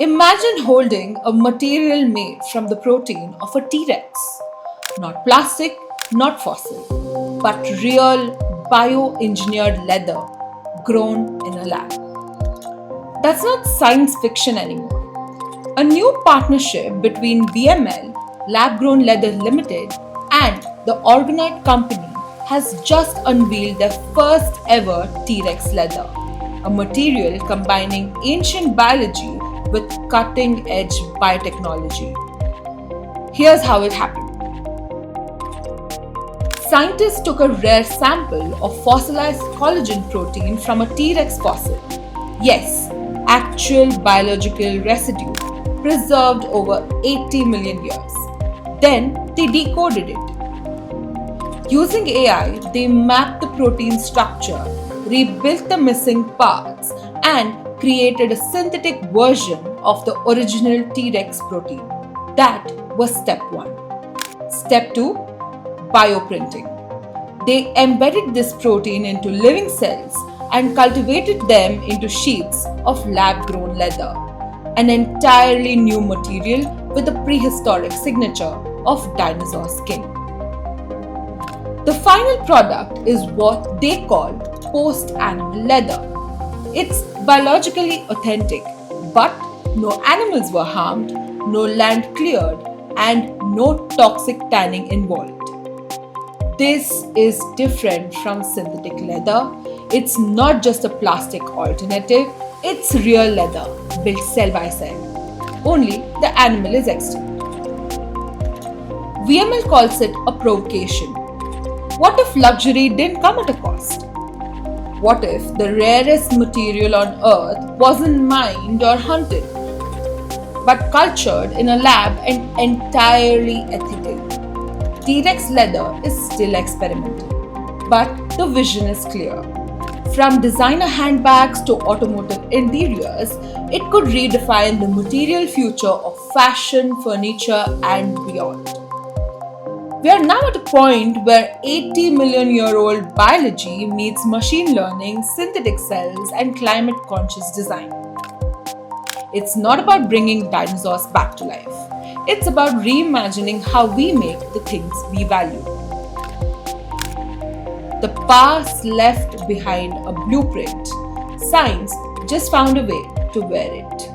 Imagine holding a material made from the protein of a T Rex. Not plastic, not fossil, but real bioengineered leather grown in a lab. That's not science fiction anymore. A new partnership between VML, Lab Grown Leather Limited, and the Organoid Company has just unveiled their first ever T Rex leather, a material combining ancient biology with cutting edge biotechnology. Here's how it happened. Scientists took a rare sample of fossilized collagen protein from a T Rex fossil. Yes, actual biological residue preserved over 80 million years. Then they decoded it. Using AI, they mapped the protein structure, rebuilt the missing parts, and created a synthetic version of the original T Rex protein. That was step 1. Step 2, bioprinting. They embedded this protein into living cells and cultivated them into sheets of lab grown leather, an entirely new material with a prehistoric signature of dinosaur skin. The final product is what they call post animal leather. It's biologically authentic, but no animals were harmed, no land cleared, and no toxic tanning involved. This is different from synthetic leather. It's not just a plastic alternative, it's real leather built cell by cell. Only the animal is extinct. VML calls it a provocation. What if luxury didn't come at a cost? What if the rarest material on earth wasn't mined or hunted, but cultured in a lab and entirely ethical? T Rex leather is still experimental, but the vision is clear. From designer handbags to automotive interiors, it could redefine the material future of fashion, furniture, and beyond. We are now at a point where 80 million year old biology meets machine learning, synthetic cells, and climate conscious design. It's not about bringing dinosaurs back to life, it's about reimagining how we make the things we value. The past left behind a blueprint, science just found a way to wear it.